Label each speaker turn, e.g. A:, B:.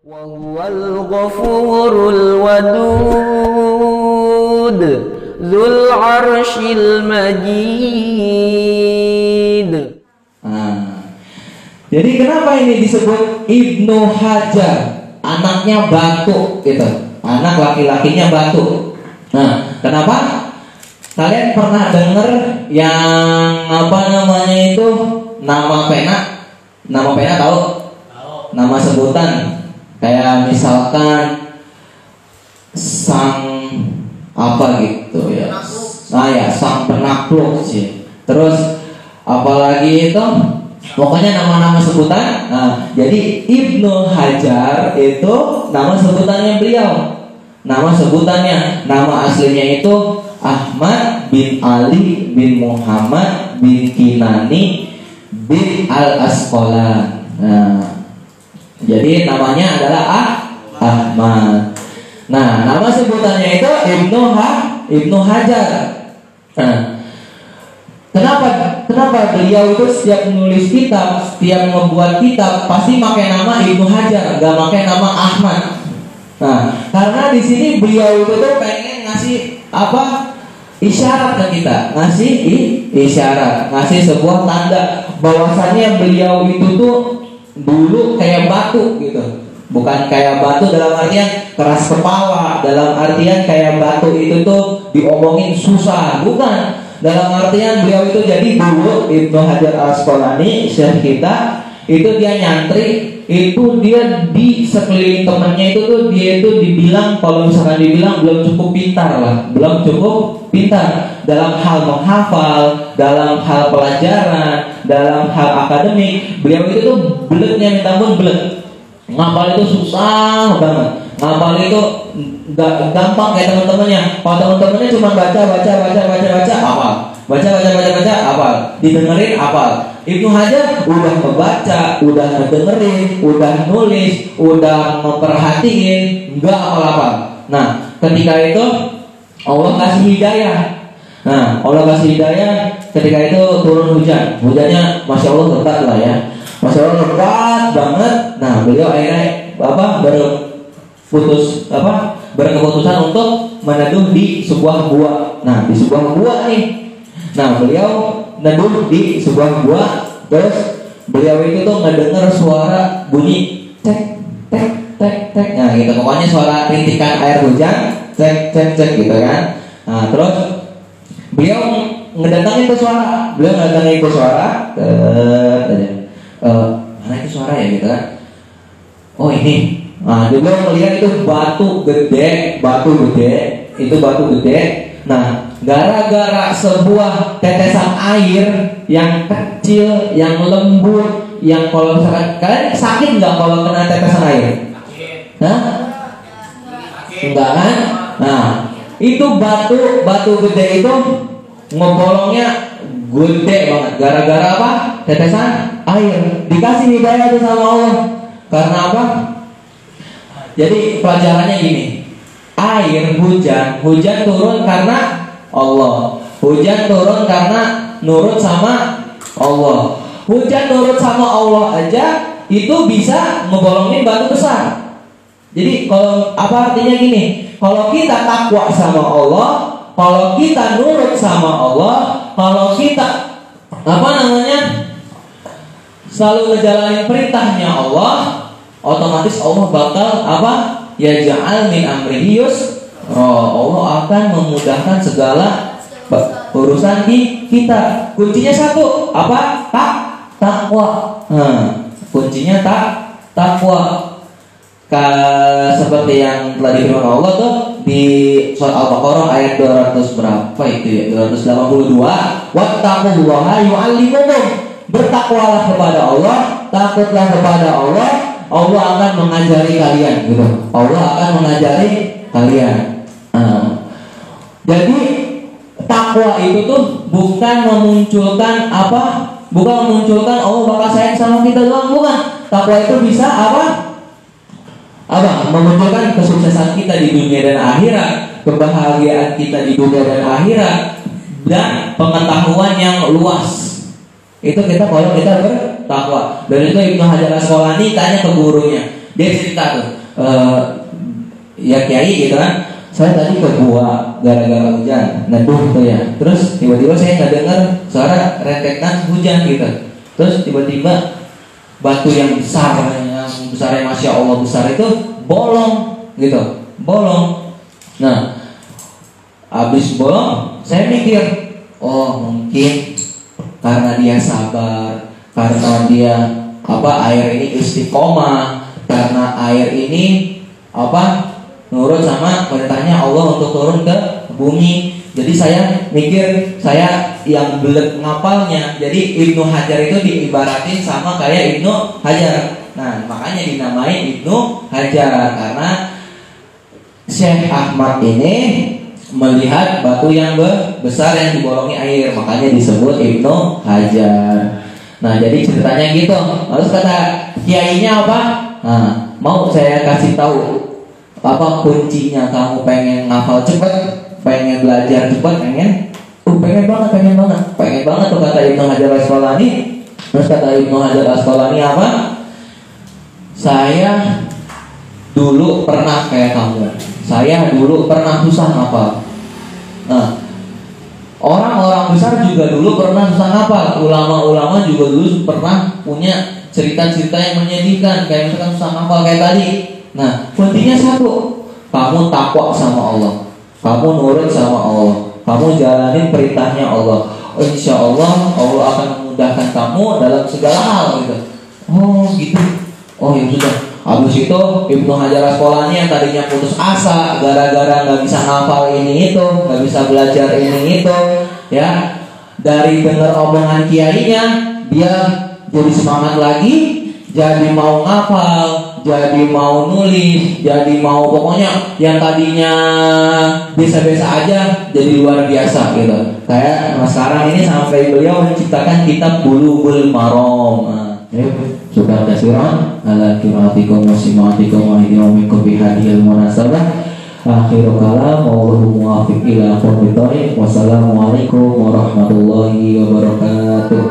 A: Wal ghafurul wadud dzul arsyil majid.
B: Jadi kenapa ini disebut Ibnu Hajar? Anaknya Batu gitu. Anak laki-lakinya Batu. Nah, kenapa? Kalian pernah dengar yang apa namanya itu nama pena? Nama pena tahu? Nama sebutan kayak misalkan sang apa gitu ya. Nah ya, sang penakluk sih. Terus apalagi itu pokoknya nama-nama sebutan. Nah, jadi Ibnu Hajar itu nama sebutannya beliau. Nama sebutannya, nama aslinya itu Ahmad bin Ali bin Muhammad bin Kinani bin Al-Asqalan. Nah, jadi namanya adalah Ahmad. Nah, nama sebutannya itu Ibnu Hajar. Nah, Kenapa beliau itu setiap menulis kitab, setiap membuat kitab pasti pakai nama Ibnu Hajar, gak pakai nama Ahmad. Nah, karena di sini beliau itu tuh pengen ngasih apa? Isyarat ke kita, ngasih isyarat, ngasih sebuah tanda bahwasannya beliau itu tuh dulu kayak batu gitu. Bukan kayak batu dalam artian keras kepala, dalam artian kayak batu itu tuh diomongin susah, bukan. Dalam artian beliau itu jadi dulu Ibnu Hajar Al-Asqalani, syekh kita, itu dia nyantri, itu dia di sekeliling temannya itu tuh dia itu dibilang, kalau misalkan dibilang belum cukup pintar lah, belum cukup pintar dalam hal menghafal, dalam hal pelajaran, dalam hal akademik. Beliau itu tuh beletnya minta ampun belet. Ngapal itu susah banget. Ngapal itu gak gampang kayak teman-temannya. Kalau teman-temannya cuma baca, hafal. Baca, hafal. Didengerin, hafal. Ibnu Hajar udah membaca, udah ngedengerin, udah nulis, udah memperhatiin, nggak apa-apa. Nah, ketika itu Allah kasih hidayah. Nah, Allah kasih hidayah. Ketika itu turun hujan. Hujannya masya Allah lebat lah ya. Masya Allah lebat banget. Nah, beliau akhirnya berkeputusan untuk meneduh di sebuah gua. Nah, di sebuah gua nih. Nah, beliau neduh di sebuah gua. Terus beliau itu tuh ngedenger suara bunyi cek tek tek tek. Nah, gitu. Pokoknya suara rintikan air hujan, cek cek cek gitu kan. Nah, terus beliau ngedatangin ke suara. Mana itu suara ya gitu kan. Oh ini. Nah, dia melihat itu batu gede. Nah, gara-gara sebuah tetesan air yang kecil, yang lembut, yang kalau misalkan kalian sakit nggak kalau kena tetesan air? Hah? Enggak kan? Nah, itu batu gede itu ngebolongnya gede banget. Gara-gara apa? Tetesan air. Dikasih hidayah itu sama Allah. Karena apa? Jadi pelajarannya gini. Air hujan turun karena Allah. Hujan turun karena nurut sama Allah. Hujan nurut sama Allah aja itu bisa ngebolongin batu besar. Jadi kalau apa artinya gini? Kalau kita takwa sama Allah, kalau kita nurut sama Allah, kalau kita selalu ngejalanin perintahnya Allah, otomatis Allah bakal ya ja'al min amrihi Allah akan memudahkan segala urusan di kita. Kuncinya satu, apa? Takwa. Kuncinya takwa. Seperti yang telah difirman Allah tuh di surat Al-Baqarah ayat 200 berapa itu ya? 282. Wattaqullaha yu'allimukum. Bertakwalah kepada Allah, takutlah kepada Allah. Allah akan mengajari kalian gitu. Allah akan mengajari kalian. Jadi takwa itu tuh bukan memunculkan Allah bakal sayang sama kita doang, bukan. Takwa itu bisa memunculkan kesuksesan kita di dunia dan akhirat, kebahagiaan kita di dunia dan akhirat, dan pengetahuan yang luas. Itu kita kalau kita bertakwa. Dan itu Ibnu Hajar Al-Asqalani tanya ke gurunya, Dia cerita tuh, ya kiai gitu kan, saya tadi ke gua gara-gara hujan, neduh tuh ya. Terus tiba-tiba saya nggak dengar suara rentetan hujan gitu. Terus tiba-tiba batu yang besar yang masya Allah besar itu bolong gitu, bolong. Nah, habis bolong, saya mikir, oh mungkin karena dia sabar, karena dia air ini istiqomah, karena air ini nurut sama perintahnya Allah untuk turun ke bumi. Jadi saya mikir, saya yang belum ngapalnya. Jadi Ibnu Hajar itu diibaratin sama kayak Ibnu Hajar. Nah, makanya dinamai Ibnu Hajar karena Syekh Ahmad ini melihat batu yang besar yang dibolongi air, makanya disebut Ibnu Hajar. Nah, jadi ceritanya gitu. Terus kata kiainya apa? Nah, mau saya kasih tahu apa kuncinya kamu pengen ngafal cepet, pengen belajar cepet, pengen banget tuh kata Ibnu Hajar Asqalani. Terus kata Ibnu Hajar Asqalani apa? Saya dulu pernah kayak kamu. Saya dulu pernah susah ngafal. Nah, orang-orang besar juga dulu pernah susah ngafal. Ulama-ulama juga dulu pernah punya cerita-cerita yang menyedihkan, kayak misalkan susah ngafal kayak tadi. Nah, kuncinya satu, kamu takwa sama Allah, kamu nurut sama Allah, kamu jalanin perintahnya Allah. Insya Allah Allah akan memudahkan kamu dalam segala hal gitu. Oh gitu. Oh ya sudah. Habis itu Ibnu Hajar Asqalani yang tadinya putus asa gara-gara nggak bisa ngafal ini itu, nggak bisa belajar ini itu, ya, dari dengar omongan kiainya dia jadi semangat lagi, jadi mau ngafal, jadi mau nulis, jadi mau pokoknya yang tadinya biasa-biasa aja jadi luar biasa gitu. Kayak sekarang ini sampai beliau menciptakan kitab Bulughul Maram. Sudah kasiran ala kiratikum wa simatikum wa hidiyomikum bihadiyil munasabah. Akhirul kalam wallahu muwafiq ila aqwamit thoriq. Wassalamualaikum warahmatullahi wabarakatuh.